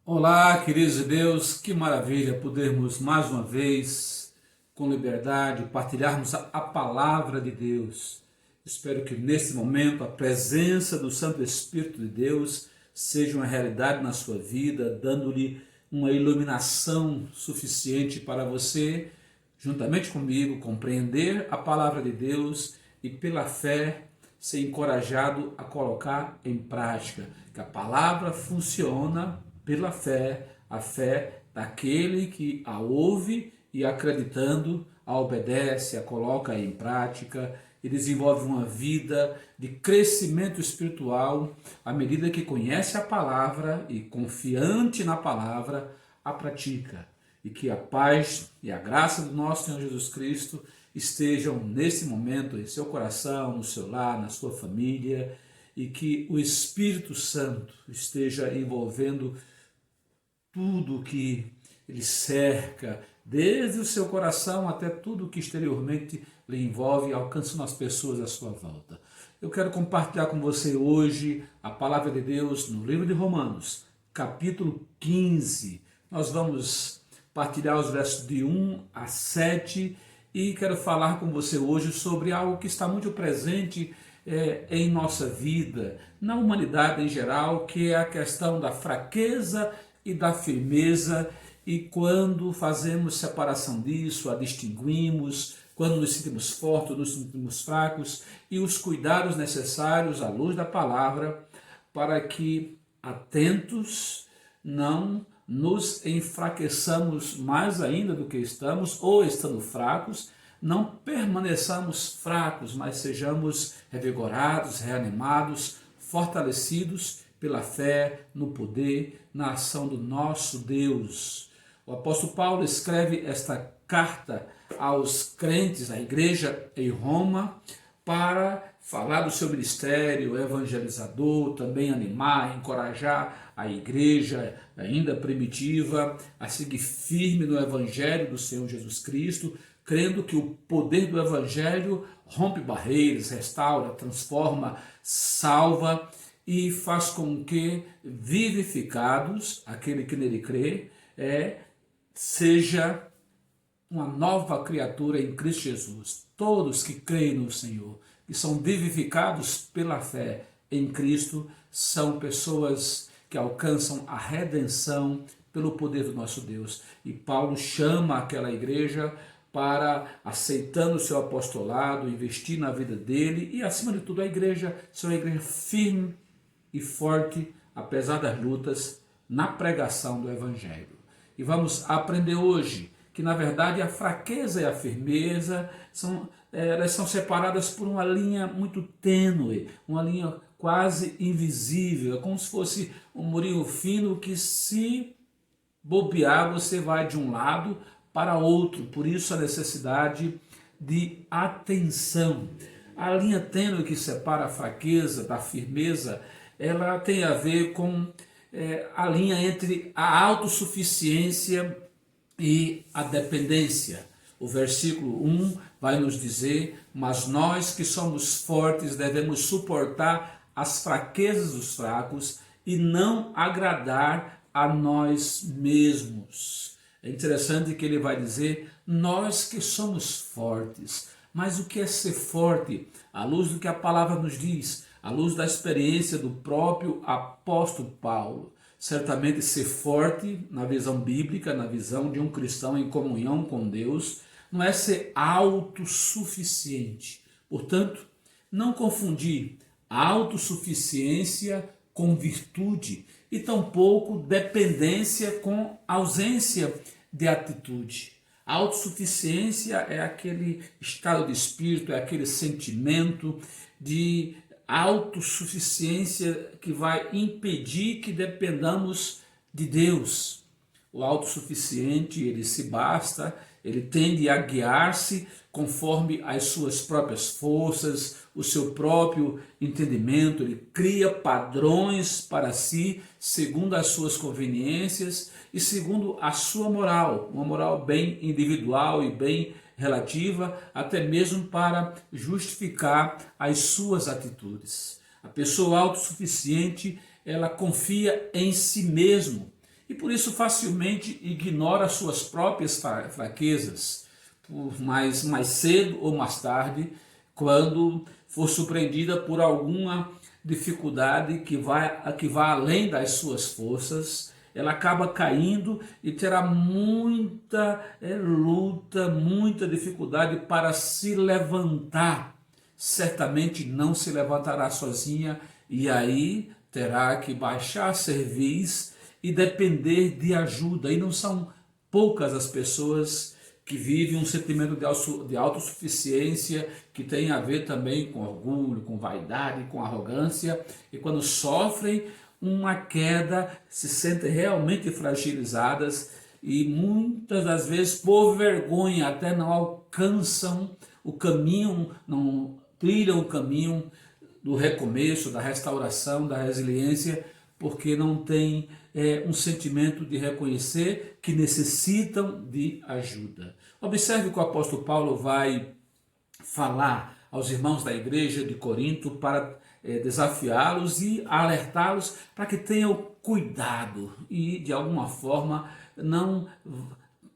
Olá, queridos de Deus, que maravilha podermos mais uma vez, com liberdade, partilharmos a palavra de Deus. Espero que nesse momento a presença do Santo Espírito de Deus seja uma realidade na sua vida, dando-lhe uma iluminação suficiente para você, juntamente comigo, compreender a palavra de Deus e pela fé ser encorajado a colocar em prática, que a palavra funciona pela fé, a fé daquele que a ouve e acreditando a obedece, a coloca em prática e desenvolve uma vida de crescimento espiritual à medida que conhece a palavra e, confiante na palavra, a pratica. E que a paz e a graça do nosso Senhor Jesus Cristo estejam nesse momento em seu coração, no seu lar, na sua família, e que o Espírito Santo esteja envolvendo tudo que ele cerca, desde o seu coração até tudo que exteriormente lhe envolve, alcançando as pessoas à sua volta. Eu quero compartilhar com você hoje a palavra de Deus no livro de Romanos, capítulo 15. Nós vamos partilhar os versos de 1 a 7 e quero falar com você hoje sobre algo que está muito presente em nossa vida, na humanidade em geral, que é a questão da fraqueza e da firmeza, e quando fazemos separação disso, a distinguimos, quando nos sentimos fortes, nos sentimos fracos, e os cuidados necessários à luz da palavra, para que, atentos, não nos enfraqueçamos mais ainda do que estamos, ou estando fracos, não permaneçamos fracos, mas sejamos revigorados, reanimados, fortalecidos pela fé, no poder, na ação do nosso Deus. O apóstolo Paulo escreve esta carta aos crentes, à igreja em Roma, para falar do seu ministério evangelizador, também animar, encorajar a igreja ainda primitiva a seguir firme no evangelho do Senhor Jesus Cristo, crendo que o poder do evangelho rompe barreiras, restaura, transforma, salva e faz com que, vivificados, aquele que nele crê, seja uma nova criatura em Cristo Jesus. Todos que creem no Senhor, que são vivificados pela fé em Cristo, são pessoas que alcançam a redenção pelo poder do nosso Deus. E Paulo chama aquela igreja para, aceitando o seu apostolado, investir na vida dele e, acima de tudo, a igreja ser uma igreja firme e forte, apesar das lutas, na pregação do Evangelho. E vamos aprender hoje que, na verdade, a fraqueza e a firmeza elas são separadas por uma linha muito tênue, uma linha quase invisível, como se fosse um murinho fino que, se bobear, você vai de um lado para outro. Por isso a necessidade de atenção. A linha tênue que separa a fraqueza da firmeza, ela tem a ver com a linha entre a autossuficiência e a dependência. O versículo 1 vai nos dizer: mas nós que somos fortes devemos suportar as fraquezas dos fracos e não agradar a nós mesmos. É interessante que ele vai dizer, nós que somos fortes. Mas o que é ser forte? À luz do que a palavra nos diz, à luz da experiência do próprio apóstolo Paulo. Certamente ser forte, na visão bíblica, na visão de um cristão em comunhão com Deus, não é ser autossuficiente. Portanto, não confundir autossuficiência com virtude e tampouco dependência com ausência de atitude. A autossuficiência é aquele estado de espírito, é aquele sentimento de autossuficiência que vai impedir que dependamos de Deus. O autossuficiente, ele se basta, ele tende a guiar-se conforme as suas próprias forças, o seu próprio entendimento, ele cria padrões para si, segundo as suas conveniências e segundo a sua moral, uma moral bem individual e bem relativa, até mesmo para justificar as suas atitudes. A pessoa autossuficiente, ela confia em si mesmo e por isso facilmente ignora as suas próprias fraquezas, mais cedo ou mais tarde, quando for surpreendida por alguma dificuldade que vai além das suas forças, ela acaba caindo e terá muita luta, muita dificuldade para se levantar. Certamente não se levantará sozinha e aí terá que baixar a cerviz e depender de ajuda. E não são poucas as pessoas que vivem um sentimento de autossuficiência, que tem a ver também com orgulho, com vaidade, com arrogância, e quando sofrem uma queda, se sentem realmente fragilizadas e muitas das vezes, por vergonha, até não alcançam o caminho, não trilham o caminho do recomeço, da restauração, da resiliência, porque não têm um sentimento de reconhecer que necessitam de ajuda. Observe que o apóstolo Paulo vai falar aos irmãos da igreja de Corinto para desafiá-los e alertá-los para que tenham cuidado e de alguma forma não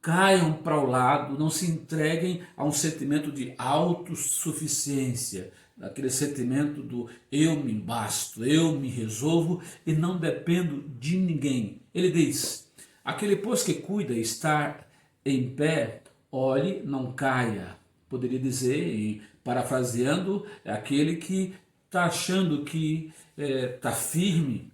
caiam para o lado, não se entreguem a um sentimento de autossuficiência, aquele sentimento do eu me basto, eu me resolvo e não dependo de ninguém. Ele diz, aquele pois que cuida estar em pé, olhe, não caia. Poderia dizer, parafraseando, aquele que está achando que está firme,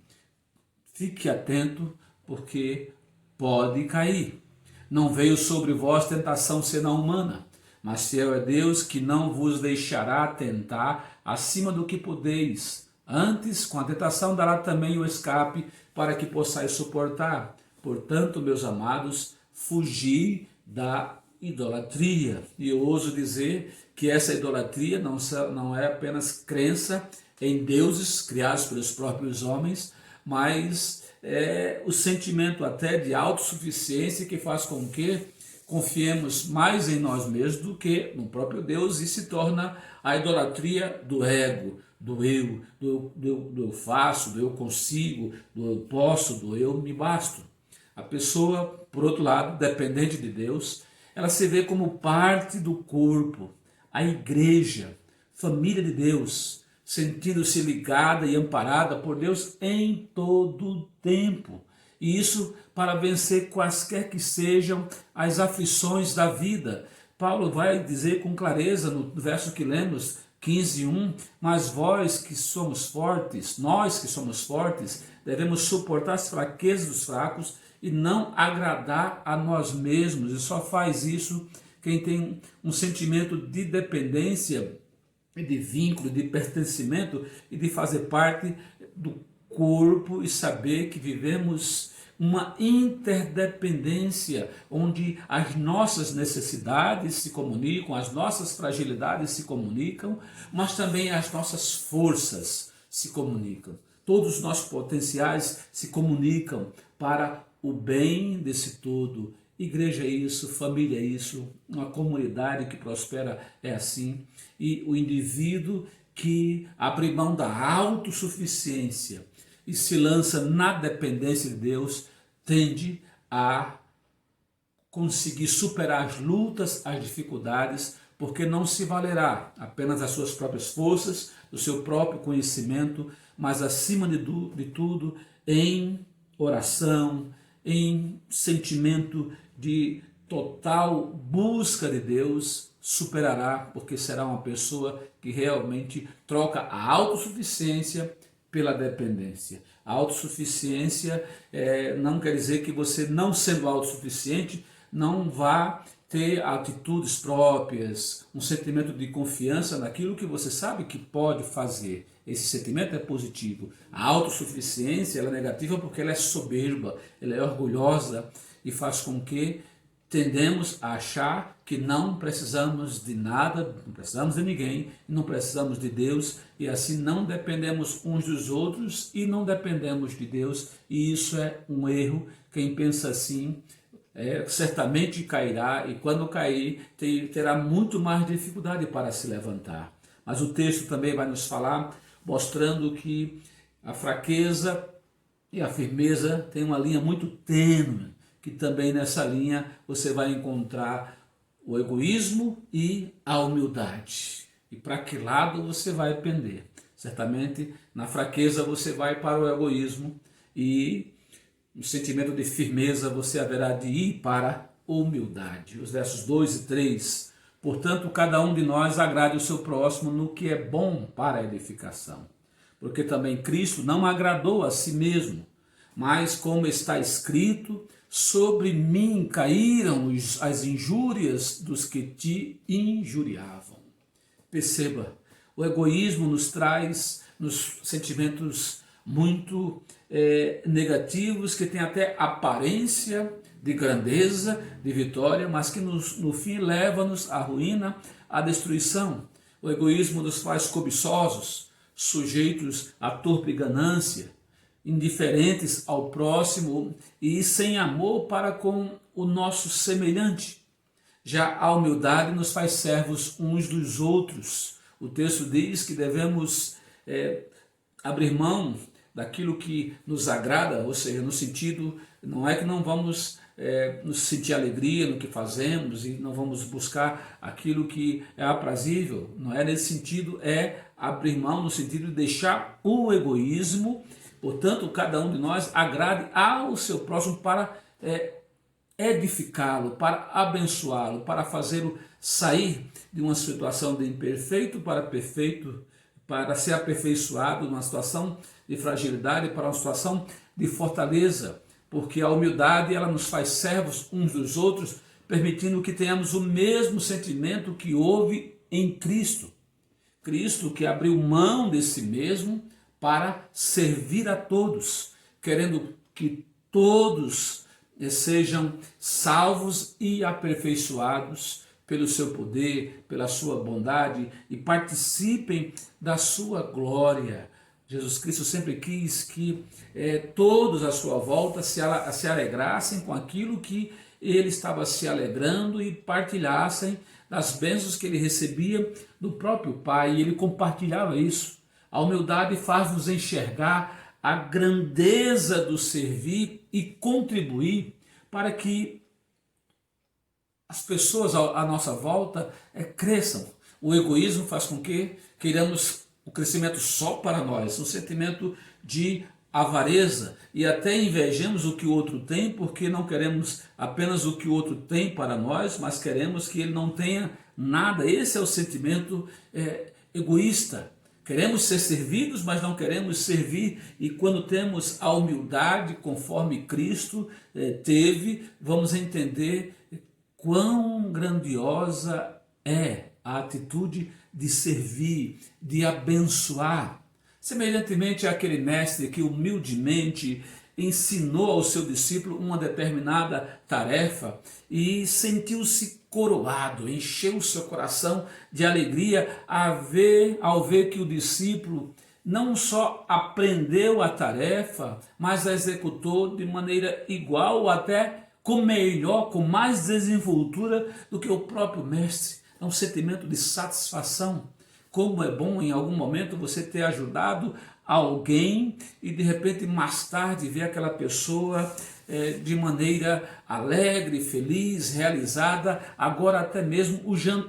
fique atento porque pode cair. Não veio sobre vós tentação senão humana, mas fiel é Deus que não vos deixará tentar acima do que podeis. Antes, com a tentação dará também o escape para que possais suportar. Portanto, meus amados, fugi da idolatria. E eu ouso dizer que essa idolatria não é apenas crença em deuses criados pelos próprios homens, mas é o sentimento até de autossuficiência que faz com que confiemos mais em nós mesmos do que no próprio Deus e se torna a idolatria do ego, do eu, do eu faço, do eu consigo, do eu posso, do eu me basto. A pessoa, por outro lado, dependente de Deus, ela se vê como parte do corpo, a igreja, família de Deus, sentindo-se ligada e amparada por Deus em todo o tempo. E isso para vencer quaisquer que sejam as aflições da vida. Paulo vai dizer com clareza no verso que lemos, 15:1, mas vós que somos fortes, nós que somos fortes, devemos suportar as fraquezas dos fracos e não agradar a nós mesmos. E só faz isso quem tem um sentimento de dependência, de vínculo, de pertencimento e de fazer parte do corpo e saber que vivemos uma interdependência onde as nossas necessidades se comunicam, as nossas fragilidades se comunicam, mas também as nossas forças se comunicam. Todos os nossos potenciais se comunicam para o bem desse todo. Igreja é isso, família é isso, uma comunidade que prospera é assim. E o indivíduo que abre mão da autossuficiência e se lança na dependência de Deus, tende a conseguir superar as lutas, as dificuldades, porque não se valerá apenas das suas próprias forças, do seu próprio conhecimento, mas acima de tudo em oração, em sentimento de total busca de Deus, superará, porque será uma pessoa que realmente troca a autossuficiência pela dependência. A autossuficiência não quer dizer que você, não sendo autossuficiente, não vá ter atitudes próprias, um sentimento de confiança naquilo que você sabe que pode fazer. Esse sentimento é positivo. A autossuficiência ela é negativa porque ela é soberba, ela é orgulhosa e faz com que tendemos a achar que não precisamos de nada, não precisamos de ninguém, não precisamos de Deus e assim não dependemos uns dos outros e não dependemos de Deus, e isso é um erro. Quem pensa assim certamente cairá e quando cair terá muito mais dificuldade para se levantar. Mas o texto também vai nos falar, mostrando que a fraqueza E a firmeza tem uma linha muito tênue, que também nessa linha você vai encontrar o egoísmo e a humildade. E para que lado você vai pender? Certamente na fraqueza você vai para o egoísmo e no sentimento de firmeza você haverá de ir para a humildade. Os versos 2 e 3. Portanto, cada um de nós agrade o seu próximo no que é bom para a edificação. Porque também Cristo não agradou a si mesmo, mas como está escrito, sobre mim caíram as injúrias dos que te injuriavam. Perceba, o egoísmo nos traz nos sentimentos muito negativos, que tem até aparência de grandeza, de vitória, mas que no fim leva-nos à ruína, à destruição. O egoísmo nos faz cobiçosos, sujeitos à torpe ganância, indiferentes ao próximo e sem amor para com o nosso semelhante. Já a humildade nos faz servos uns dos outros. O texto diz que devemos abrir mão daquilo que nos agrada, ou seja, no sentido, não é que não vamos nos sentir alegria no que fazemos e não vamos buscar aquilo que é aprazível, não é nesse sentido, é abrir mão no sentido de deixar o egoísmo. Portanto, cada um de nós agrade ao seu próximo para edificá-lo, para abençoá-lo, para fazê-lo sair de uma situação de imperfeito para perfeito, para ser aperfeiçoado numa situação de fragilidade para uma situação de fortaleza, porque a humildade ela nos faz servos uns dos outros, permitindo que tenhamos o mesmo sentimento que houve em Cristo. Cristo que abriu mão de si mesmo para servir a todos, querendo que todos sejam salvos e aperfeiçoados pelo seu poder, pela sua bondade e participem da sua glória. Jesus Cristo sempre quis que todos à sua volta se alegrassem com aquilo que ele estava se alegrando e partilhassem das bênçãos que ele recebia do próprio Pai, e ele compartilhava isso. A humildade faz-nos enxergar a grandeza do servir e contribuir para que as pessoas à nossa volta cresçam. O egoísmo faz com que queiramos o crescimento só para nós, um sentimento de avareza e até invejamos o que o outro tem, porque não queremos apenas o que o outro tem para nós, mas queremos que ele não tenha nada. Esse é o sentimento egoísta. Queremos ser servidos, mas não queremos servir, e quando temos a humildade conforme Cristo teve, vamos entender quão grandiosa é a atitude de servir, de abençoar. Semelhantemente àquele mestre que humildemente ensinou ao seu discípulo uma determinada tarefa e sentiu-se coroado, encheu o seu coração de alegria ao ver que o discípulo não só aprendeu a tarefa, mas a executou de maneira igual ou até com melhor, com mais desenvoltura do que o próprio mestre. É um sentimento de satisfação. Como é bom em algum momento você ter ajudado alguém e de repente mais tarde ver aquela pessoa de maneira alegre, feliz, realizada, agora até mesmo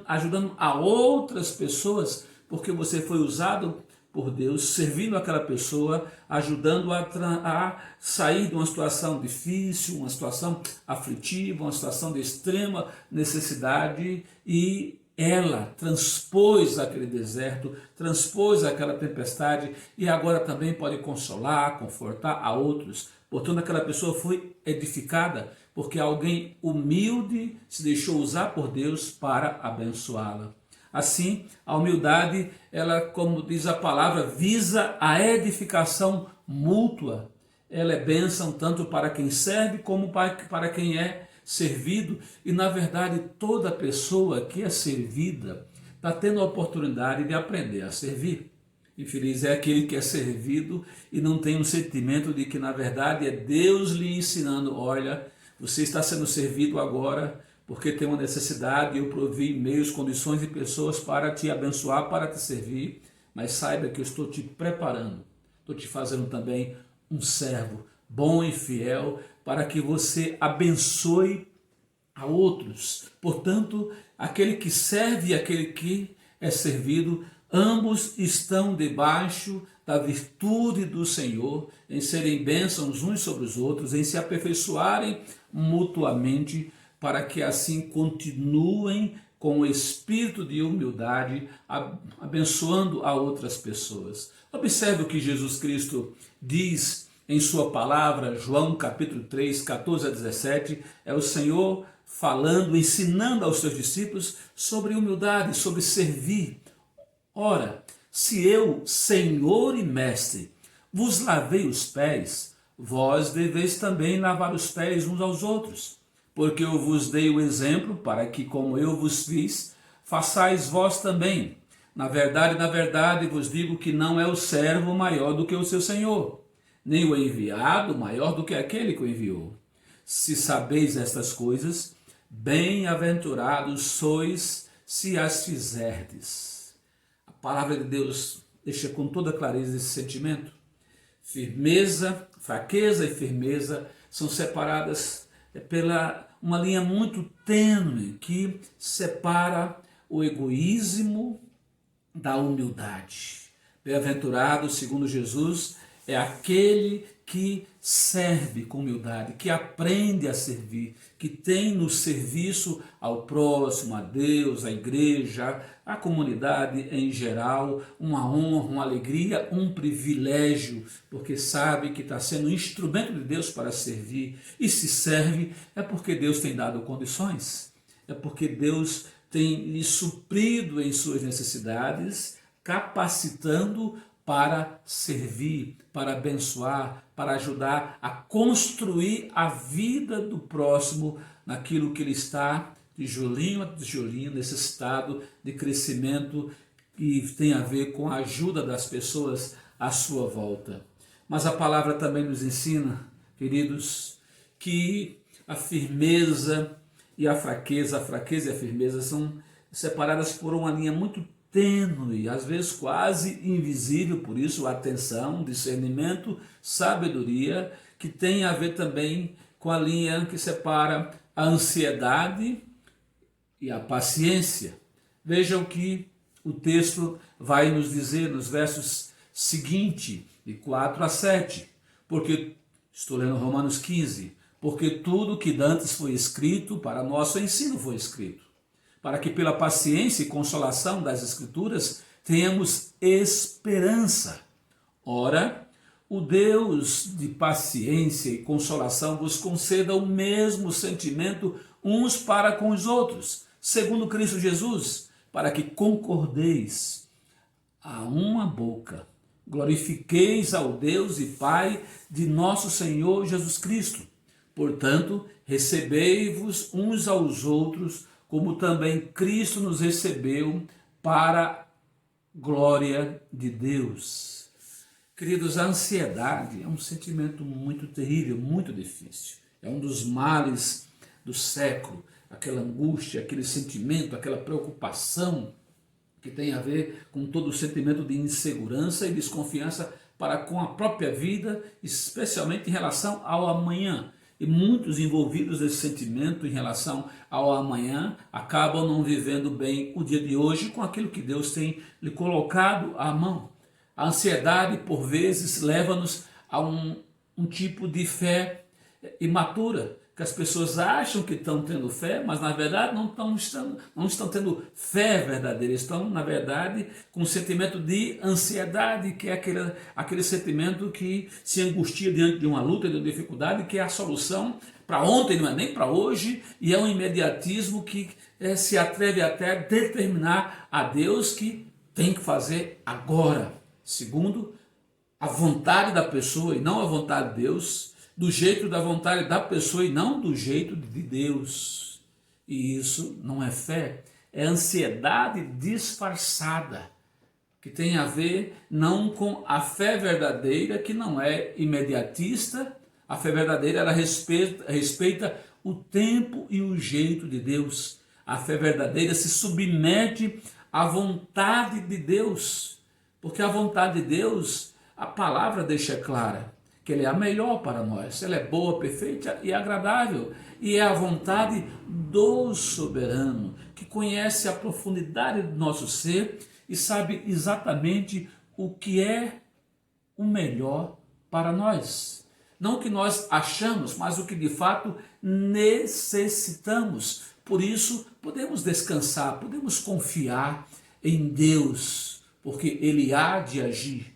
ajudando a outras pessoas, porque você foi usado por Deus, servindo aquela pessoa, ajudando a sair de uma situação difícil, uma situação aflitiva, uma situação de extrema necessidade, e ela transpôs aquele deserto, transpôs aquela tempestade e agora também pode consolar, confortar a outros. Portanto, aquela pessoa foi edificada porque alguém humilde se deixou usar por Deus para abençoá-la. Assim, a humildade, ela, como diz a palavra, visa a edificação mútua. Ela é bênção tanto para quem serve como para quem é servido, e na verdade toda pessoa que é servida está tendo a oportunidade de aprender a servir. Infeliz é aquele que é servido e não tem um sentimento de que na verdade é Deus lhe ensinando: olha, você está sendo servido agora porque tem uma necessidade, eu provi meios, condições e pessoas para te abençoar, para te servir, mas saiba que eu estou te preparando, estou te fazendo também um servo bom e fiel para que você abençoe a outros. Portanto, aquele que serve e aquele que é servido, ambos estão debaixo da virtude do Senhor, em serem bênçãos uns sobre os outros, em se aperfeiçoarem mutuamente, para que assim continuem com o espírito de humildade, abençoando a outras pessoas. Observe o que Jesus Cristo diz em sua palavra, João capítulo 3, 14 a 17, é o Senhor falando, ensinando aos seus discípulos sobre humildade, sobre servir. Ora, se eu, Senhor e Mestre, vos lavei os pés, vós deveis também lavar os pés uns aos outros, porque eu vos dei o exemplo para que, como eu vos fiz, façais vós também. Na verdade, vos digo que não é o servo maior do que o seu senhor, nem o enviado maior do que aquele que o enviou. Se sabeis estas coisas, bem-aventurados sois se as fizerdes. A palavra de Deus deixa com toda clareza esse sentimento. Firmeza, fraqueza e firmeza são separadas pela uma linha muito tênue que separa o egoísmo da humildade. Bem-aventurado, segundo Jesus, é aquele que serve com humildade, que aprende a servir, que tem no serviço ao próximo, a Deus, à igreja, à comunidade em geral, uma honra, uma alegria, um privilégio, porque sabe que está sendo um instrumento de Deus para servir. E se serve é porque Deus tem dado condições, é porque Deus tem lhe suprido em suas necessidades, capacitando para servir, para abençoar, para ajudar a construir a vida do próximo naquilo que ele está, tijolinho a tijolinho, nesse estado de crescimento que tem a ver com a ajuda das pessoas à sua volta. Mas a palavra também nos ensina, queridos, que a firmeza e a fraqueza e a firmeza são separadas por uma linha muito tênue, às vezes quase invisível, por isso atenção, discernimento, sabedoria, que tem a ver também com a linha que separa a ansiedade e a paciência. Vejam o que o texto vai nos dizer nos versos seguintes, de 4 a 7, porque, estou lendo Romanos 15, porque tudo que dantes foi escrito, para nosso ensino foi escrito, para que pela paciência e consolação das Escrituras tenhamos esperança. Ora, o Deus de paciência e consolação vos conceda o mesmo sentimento uns para com os outros, segundo Cristo Jesus, para que concordeis a uma boca, glorifiqueis ao Deus e Pai de nosso Senhor Jesus Cristo. Portanto, recebei-vos uns aos outros, como também Cristo nos recebeu para a glória de Deus. Queridos, a ansiedade é um sentimento muito terrível, muito difícil. É um dos males do século, aquela angústia, aquele sentimento, aquela preocupação que tem a ver com todo o sentimento de insegurança e desconfiança para com a própria vida, especialmente em relação ao amanhã. E muitos envolvidos nesse sentimento em relação ao amanhã acabam não vivendo bem o dia de hoje com aquilo que Deus tem lhe colocado à mão. A ansiedade, por vezes, leva-nos a um tipo de fé imatura, que as pessoas acham que estão tendo fé, mas na verdade não estão tendo fé verdadeira, estão na verdade com um sentimento de ansiedade, que é aquele sentimento que se angustia diante de uma luta, de uma dificuldade, que é a solução para ontem, não é nem para hoje, e é um imediatismo que se atreve até a determinar a Deus que tem que fazer agora, segundo a vontade da pessoa e não a vontade de Deus, do jeito da vontade da pessoa e não do jeito de Deus. E isso não é fé, é ansiedade disfarçada, que tem a ver não com a fé verdadeira, que não é imediatista. A fé verdadeira, ela respeita o tempo e o jeito de Deus. A fé verdadeira se submete à vontade de Deus, porque a vontade de Deus, a palavra deixa clara, que ela é a melhor para nós. Ela é boa, perfeita e agradável. E é a vontade do soberano, que conhece a profundidade do nosso ser e sabe exatamente o que é o melhor para nós. Não o que nós achamos, mas o que de fato necessitamos. Por isso, podemos descansar, podemos confiar em Deus, porque Ele há de agir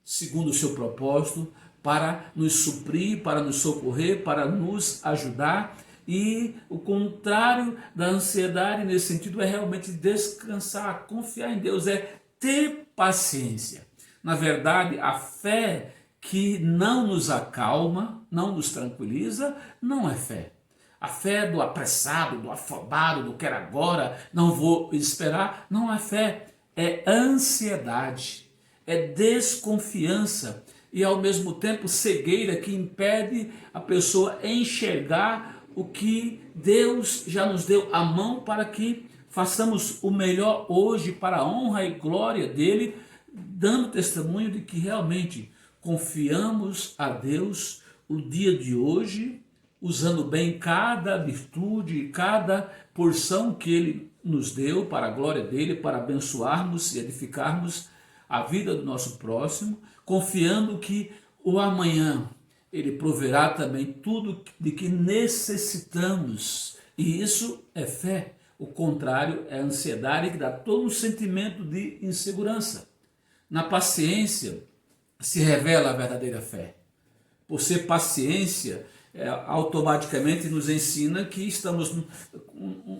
segundo o seu propósito, para nos suprir, para nos socorrer, para nos ajudar. E o contrário da ansiedade nesse sentido é realmente descansar, confiar em Deus, é ter paciência. Na verdade, a fé que não nos acalma, não nos tranquiliza, não é fé. A fé do apressado, do afobado, do quero agora, não vou esperar, não é fé, é ansiedade, é desconfiança e ao mesmo tempo cegueira que impede a pessoa enxergar o que Deus já nos deu à mão para que façamos o melhor hoje para a honra e glória dele, dando testemunho de que realmente confiamos a Deus o dia de hoje, usando bem cada virtude, cada porção que ele nos deu para a glória dele, para abençoarmos e edificarmos a vida do nosso próximo, confiando que o amanhã ele proverá também tudo de que necessitamos. E isso é fé. O contrário é a ansiedade, que dá todo um sentimento de insegurança. Na paciência se revela a verdadeira fé. Por ser paciência, automaticamente nos ensina que estamos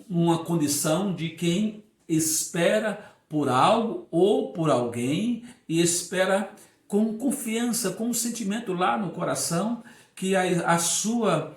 numa condição de quem espera por algo ou por alguém e espera com confiança, com um sentimento lá no coração que a sua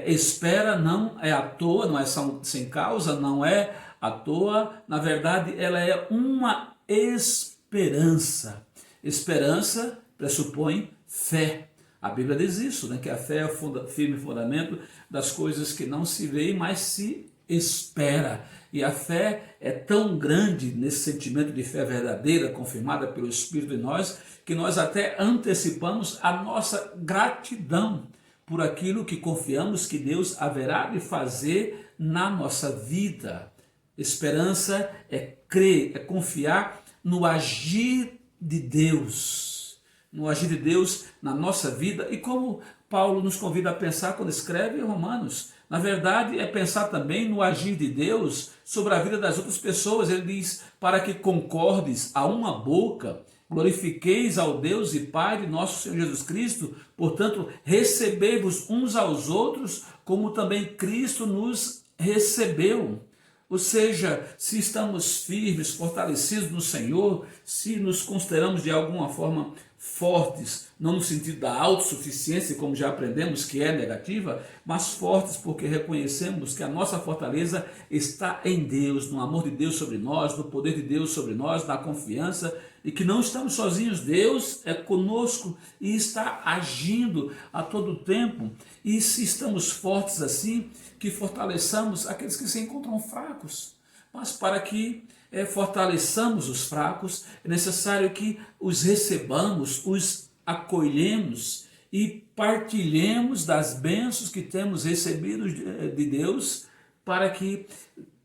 espera não é à toa, não é sem causa, não é à toa. Na verdade, ela é uma esperança. Esperança pressupõe fé. A Bíblia diz isso, né? Que a fé é o firme fundamento das coisas que não se veem, mas se espera. E a fé é tão grande nesse sentimento de fé verdadeira, confirmada pelo Espírito em nós, que nós até antecipamos a nossa gratidão por aquilo que confiamos que Deus haverá de fazer na nossa vida. Esperança é crer, é confiar no agir de Deus, no agir de Deus na nossa vida. E como Paulo nos convida a pensar quando escreve em Romanos, na verdade é pensar também no agir de Deus sobre a vida das outras pessoas. Ele diz, para que concordes a uma boca, glorifiqueis ao Deus e Pai de nosso Senhor Jesus Cristo, portanto recebei-vos uns aos outros, como também Cristo nos recebeu. Ou seja, se estamos firmes, fortalecidos no Senhor, se nos consideramos de alguma forma fortes, não no sentido da autossuficiência, como já aprendemos que é negativa, mas fortes porque reconhecemos que a nossa fortaleza está em Deus, no amor de Deus sobre nós, no poder de Deus sobre nós, na confiança, e que não estamos sozinhos. Deus é conosco e está agindo a todo tempo. E se estamos fortes assim, que fortaleçamos aqueles que se encontram fracos. Mas para que fortaleçamos os fracos, é necessário que os recebamos, os acolhemos e partilhemos das bênçãos que temos recebido de Deus, para que,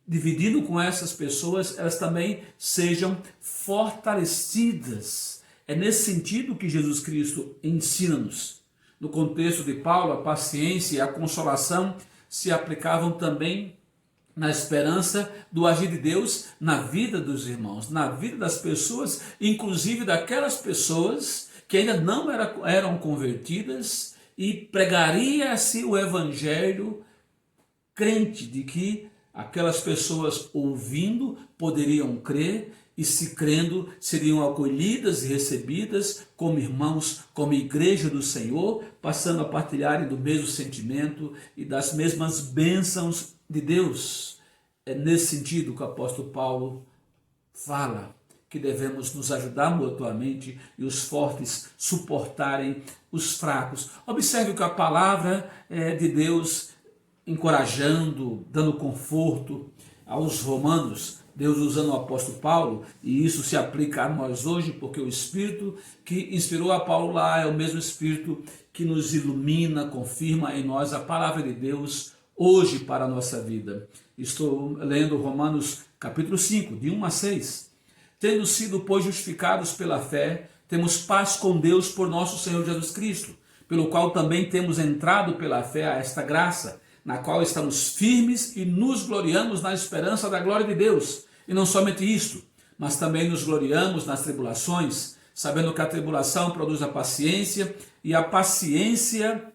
dividindo com essas pessoas, elas também sejam fortalecidas. É nesse sentido que Jesus Cristo ensina-nos. No contexto de Paulo, a paciência e a consolação se aplicavam também na esperança do agir de Deus na vida dos irmãos, na vida das pessoas, inclusive daquelas pessoas que ainda não eram convertidas, e pregaria-se o evangelho crente de que aquelas pessoas ouvindo poderiam crer, e se crendo seriam acolhidas e recebidas como irmãos, como igreja do Senhor, passando a partilharem do mesmo sentimento e das mesmas bênçãos de Deus. É nesse sentido que o apóstolo Paulo fala que devemos nos ajudar mutuamente e os fortes suportarem os fracos. Observe que a palavra de Deus, encorajando, dando conforto aos romanos, Deus usando o apóstolo Paulo, e isso se aplica a nós hoje, porque o Espírito que inspirou a Paulo lá é o mesmo Espírito que nos ilumina, confirma em nós a palavra de Deus hoje para a nossa vida. Estou lendo Romanos capítulo 5, de 1 a 6. Tendo sido, pois, justificados pela fé, temos paz com Deus por nosso Senhor Jesus Cristo, pelo qual também temos entrado pela fé a esta graça, na qual estamos firmes e nos gloriamos na esperança da glória de Deus. E não somente isto, mas também nos gloriamos nas tribulações, sabendo que a tribulação produz a paciência, e a paciência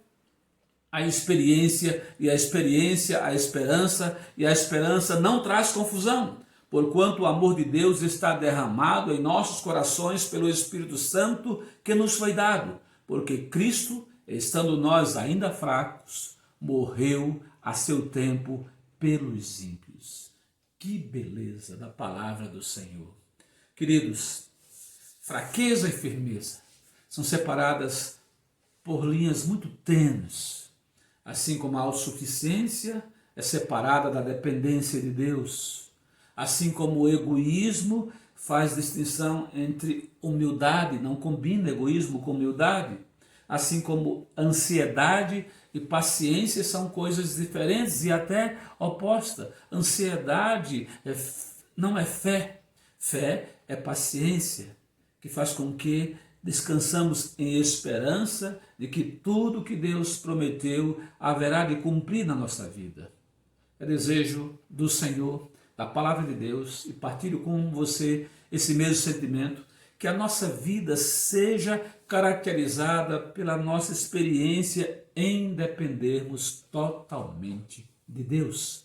a experiência, e a experiência a esperança, e a esperança não traz confusão, porquanto o amor de Deus está derramado em nossos corações pelo Espírito Santo que nos foi dado, porque Cristo, estando nós ainda fracos, morreu a seu tempo pelos ímpios. Que beleza da palavra do Senhor. Queridos, fraqueza e firmeza são separadas por linhas muito tênues, assim como a autossuficiência é separada da dependência de Deus, assim como o egoísmo faz distinção entre humildade, não combina egoísmo com humildade, assim como ansiedade e paciência são coisas diferentes e até opostas. Ansiedade não é fé, fé é paciência, que faz com que descansamos em esperança de que tudo que Deus prometeu haverá de cumprir na nossa vida. É desejo do Senhor, da palavra de Deus, e partilho com você esse mesmo sentimento, que a nossa vida seja caracterizada pela nossa experiência em dependermos totalmente de Deus,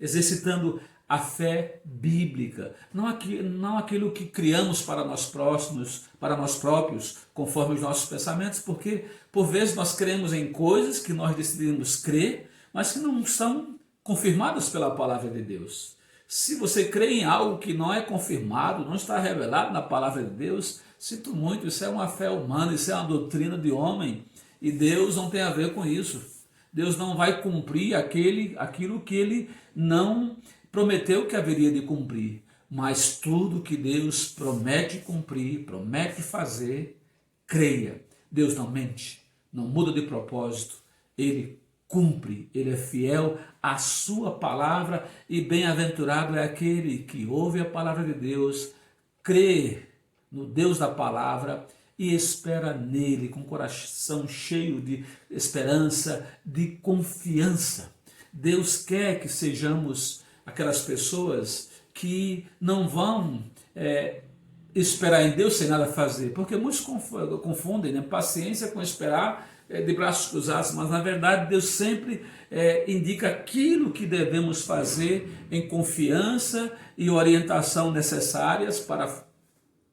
exercitando a fé bíblica, não aquilo que criamos para nós próprios, conforme os nossos pensamentos, porque por vezes nós cremos em coisas que nós decidimos crer, mas que não são confirmadas pela palavra de Deus. Se você crê em algo que não é confirmado, não está revelado na palavra de Deus, sinto muito, isso é uma fé humana, isso é uma doutrina de homem, e Deus não tem a ver com isso. Deus não vai cumprir aquilo que Ele não prometeu que haveria de cumprir, mas tudo que Deus promete cumprir, promete fazer, creia. Deus não mente, não muda de propósito, Ele cumpre, Ele é fiel à sua palavra, e bem-aventurado é aquele que ouve a palavra de Deus, crê no Deus da palavra e espera nele com o coração cheio de esperança, de confiança. Deus quer que sejamos aquelas pessoas que não vão esperar em Deus sem nada fazer, porque muitos confundem, né, paciência com esperar de braços cruzados, mas na verdade Deus sempre indica aquilo que devemos fazer em confiança e orientação necessárias para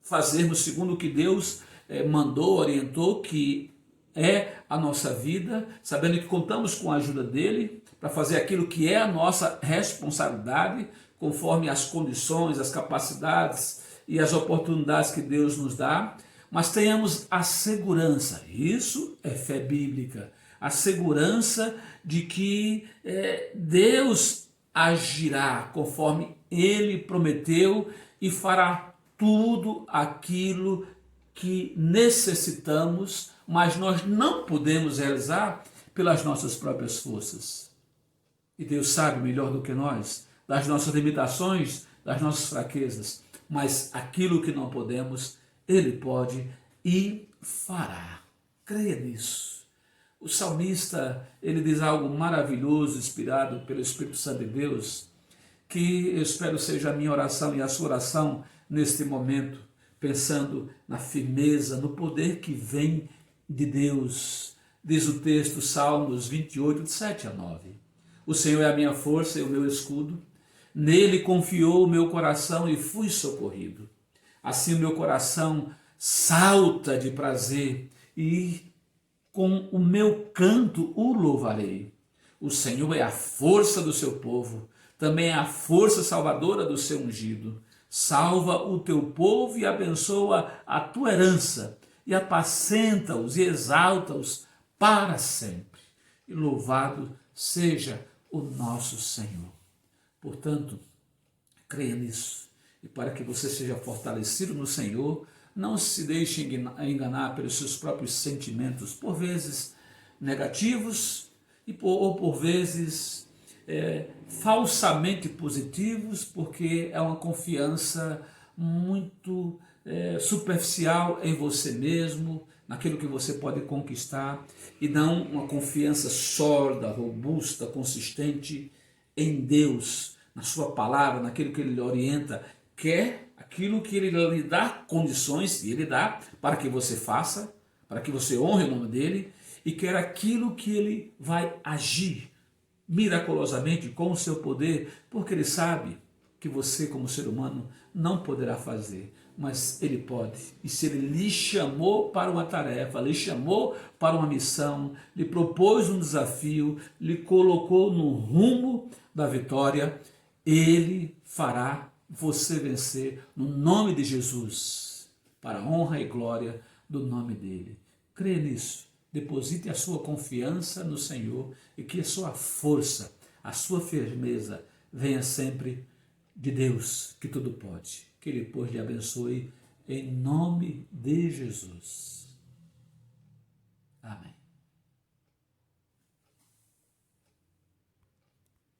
fazermos segundo o que Deus mandou, orientou, que é a nossa vida, sabendo que contamos com a ajuda dele para fazer aquilo que é a nossa responsabilidade, conforme as condições, as capacidades e as oportunidades que Deus nos dá, mas tenhamos a segurança, isso é fé bíblica, a segurança de que Deus agirá conforme Ele prometeu e fará tudo aquilo que necessitamos, mas nós não podemos realizar pelas nossas próprias forças. E Deus sabe melhor do que nós das nossas limitações, das nossas fraquezas, mas aquilo que não podemos, Ele pode e fará. Creia nisso. O salmista, ele diz algo maravilhoso, inspirado pelo Espírito Santo de Deus, que eu espero seja a minha oração e a sua oração neste momento, pensando na firmeza, no poder que vem de Deus. Diz o texto, Salmos 28, de 7 a 9. O Senhor é a minha força e o meu escudo. Nele confiou o meu coração e fui socorrido. Assim o meu coração salta de prazer e com o meu canto o louvarei. O Senhor é a força do seu povo, também é a força salvadora do seu ungido. Salva o teu povo e abençoa a tua herança, e apacenta-os e exalta-os para sempre. E louvado seja o nosso Senhor. Portanto, Creia nisso. E para que você seja fortalecido no Senhor, não se deixe enganar pelos seus próprios sentimentos, por vezes negativos ou por vezes falsamente positivos, porque é uma confiança muito superficial em você mesmo, naquilo que você pode conquistar, e não uma confiança sólida, robusta, consistente em Deus, na sua palavra, naquilo que Ele lhe orienta, quer aquilo que Ele lhe dá condições, e Ele dá, para que você faça, para que você honre o nome dEle, e quer aquilo que Ele vai agir miraculosamente com o seu poder, porque Ele sabe que você, como ser humano, não poderá fazer, mas Ele pode. E se Ele lhe chamou para uma tarefa, lhe chamou para uma missão, lhe propôs um desafio, lhe colocou no rumo da vitória, Ele fará você vencer no nome de Jesus, para a honra e glória do nome dEle. Crê nisso. Deposite a sua confiança no Senhor e que a sua força, a sua firmeza venha sempre de Deus, que tudo pode. Que Ele, pois, lhe abençoe em nome de Jesus.